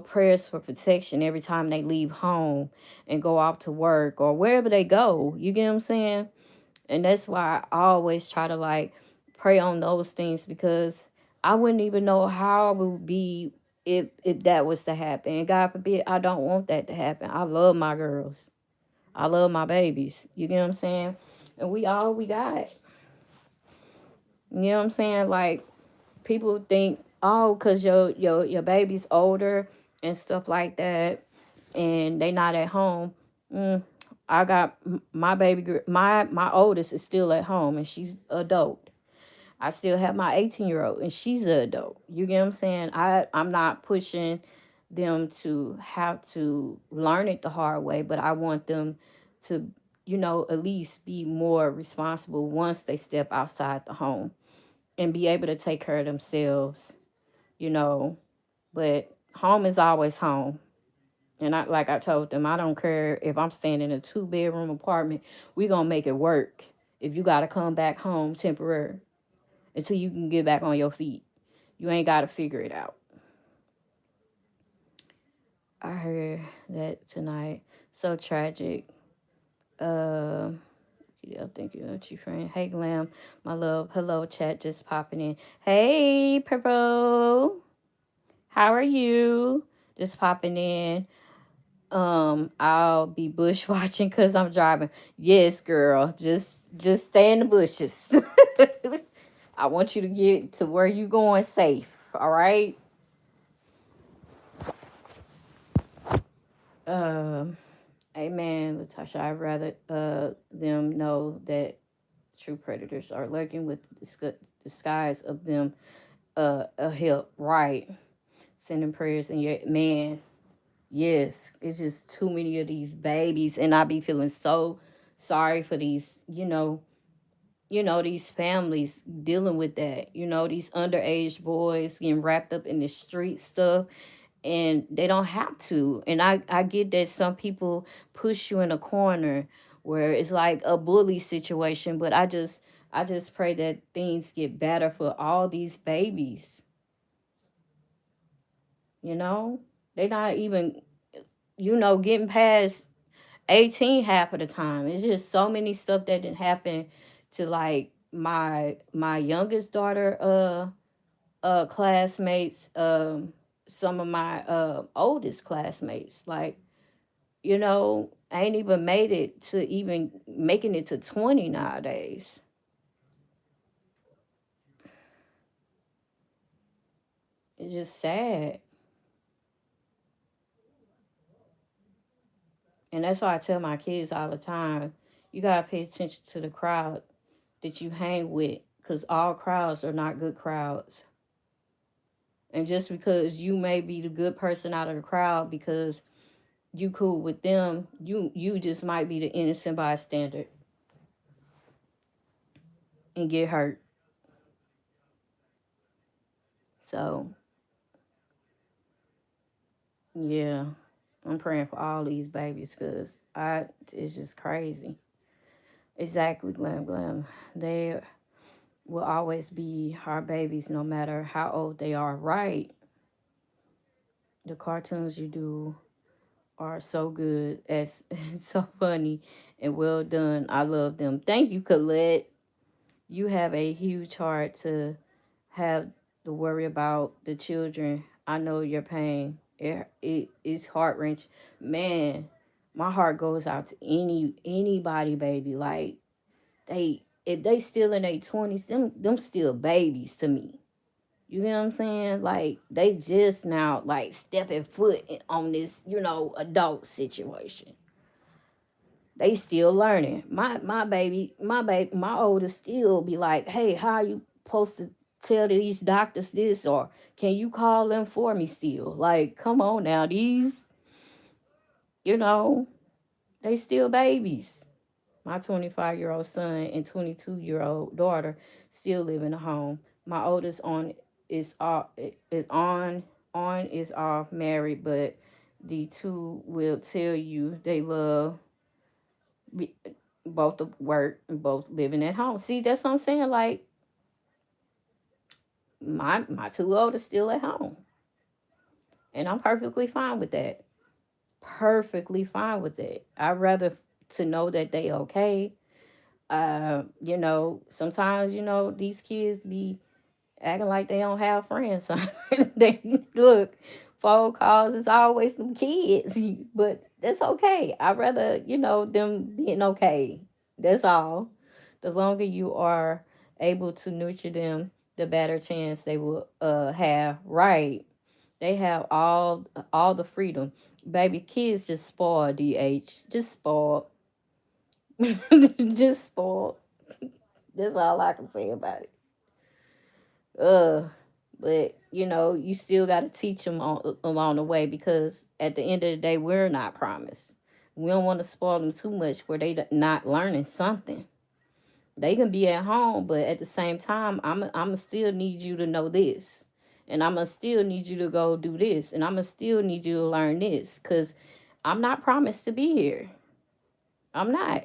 prayers for protection every time they leave home and go off to work or wherever they go. You get what I'm saying? And that's why I always try to like pray on those things, because I wouldn't even know how I would be if that was to happen. And God forbid, I don't want that to happen. I love my girls. I love my babies. You get what I'm saying? And we all we got. You know what I'm saying? Like, people think, oh, cause your baby's older and stuff like that, and they not at home. Mm, I got my my oldest is still at home, and she's adult. I still have my 18-year-old, and she's an adult. You get what I'm saying? I'm not pushing them to have to learn it the hard way, but I want them to, at least be more responsible once they step outside the home and be able to take care of themselves, you know. But home is always home. And like I told them, I don't care if I'm staying in a 2-bedroom apartment. We gonna make it work. If you gotta come back home temporary until you can get back on your feet, you ain't gotta figure it out. I heard that tonight. So tragic. Uh, yeah, thank you, Chief Friend. Hey, Glam, my love. Hello, chat just popping in. Hey, Purple. How are you? Just popping in. I'll be bush watching because I'm driving. Yes, girl. Just stay in the bushes. I want you to get to where you going safe. All right. Um, Amen, Latasha. I'd rather them know that true predators are lurking with the disguise of them a help. Right. Sending prayers and your man. Yes, it's just too many of these babies, and I be feeling so sorry for these, these families dealing with that. These underage boys getting wrapped up in the street stuff, and they don't have to. And I get that some people push you in a corner where it's like a bully situation, but I just pray that things get better for all these babies. You know, they not even getting past 18 half of the time. It's just so many stuff that didn't happen to like my youngest daughter classmates, some of my oldest classmates. Like, I ain't even made it to even making it to 20 nowadays. It's just sad. And that's why I tell my kids all the time, you gotta pay attention to the crowd that you hang with, because all crowds are not good crowds. And just because you may be the good person out of the crowd because you cool with them, you just might be the innocent bystander and get hurt. So yeah, I'm praying for all these babies because it's just crazy. Exactly, Glam. They will always be our babies no matter how old they are, right? The cartoons you do are so good. It's so funny and well done. I love them. Thank you, Colette. You have a huge heart to have to worry about the children. I know your pain. It's heart wrenching. Man, my heart goes out to anybody, baby. Like, they if they still in their 20s, them still babies to me. You know what I'm saying? Like, they just now like stepping foot on this, adult situation. They still learning. My oldest still be like, hey, how you supposed to tell these doctors this, or can you call them for me still? Like, come on now, you know, they still babies. My 25-year-old son and 22-year-old daughter still live in a home. My oldest is off married, but the two will tell you they love both of work and both living at home. See, that's what I'm saying. Like, my two oldest still at home, and I'm perfectly fine with that. Perfectly fine with it. I'd rather to know that they okay. Sometimes these kids be acting like they don't have friends. They look, phone calls is always some kids, but that's okay. I'd rather them being okay. That's all. The longer you are able to nurture them, the better chance they will have. Right? They have all the freedom. Baby, kids just spoiled. Just spoiled. Just spoiled. That's all I can say about it. uh but you still got to teach them along the way, because at the end of the day, we're not promised. We don't want to spoil them too much where they not learning something. They can be at home, but at the same time, I'm still need you to know this, and I'm gonna still need you to go do this, and I'm gonna still need you to learn this, because I'm not promised to be here. I'm not.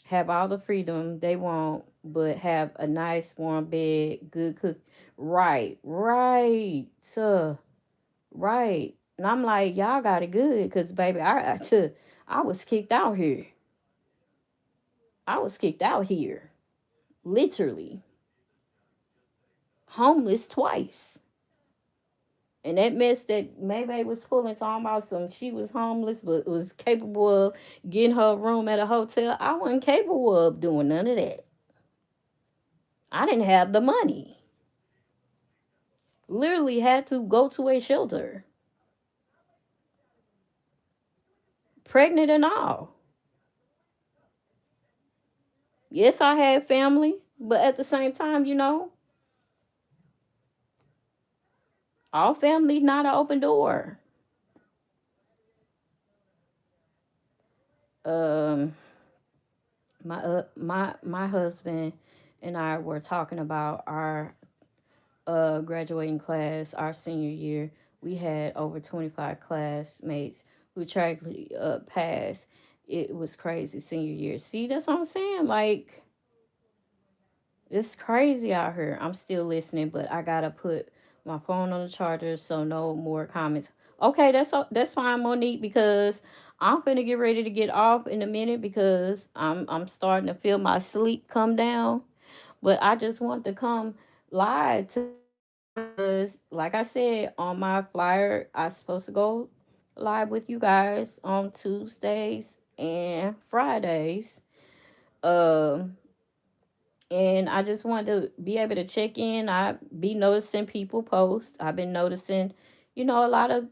Have all the freedom they want, but have a nice warm bed, good cook. Right, right. So Right. And I'm like, y'all got it good, cause baby, I was kicked out here. I was kicked out here, literally homeless twice. And that mess that Maybay was pulling, talking about some she was homeless but was capable of getting her room at a hotel. I wasn't capable of doing none of that. I didn't have the money. Literally had to go to a shelter, pregnant and all. Yes, I had family, but at the same time, all family not an open door. Um, my husband and I were talking about our graduating class, our senior year. We had over 25 classmates who tragically passed. It was crazy senior year. See, that's what I'm saying. Like, it's crazy out here. I'm still listening, but I gotta put my phone on the charger so no more comments. Okay, that's fine, Monique, because I'm finna get ready to get off in a minute because I'm starting to feel my sleep come down. But I just want to come live to, because like I said on my flyer, I supposed to go live with you guys on Tuesdays and Fridays. Um and I just wanted to be able to check in. I be noticing people post. I've been noticing, a lot of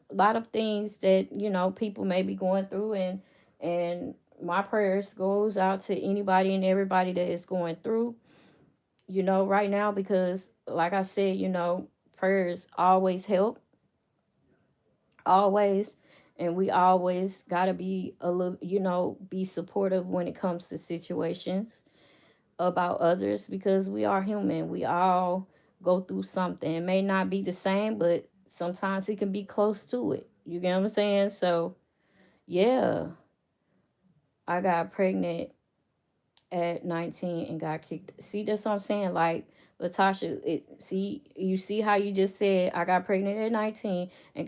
things that people may be going through, and my prayers goes out to anybody and everybody that is going through, right now, because like I said, prayers always help, always, and we always gotta be a little, be supportive when it comes to situations about others, because we are human. We all go through something. It may not be the same, but sometimes it can be close to it. You get what I'm saying? So, yeah, I got pregnant at 19 and got kicked. See, that's what I'm saying. Like, Latasha, you see how you just said I got pregnant at 19 and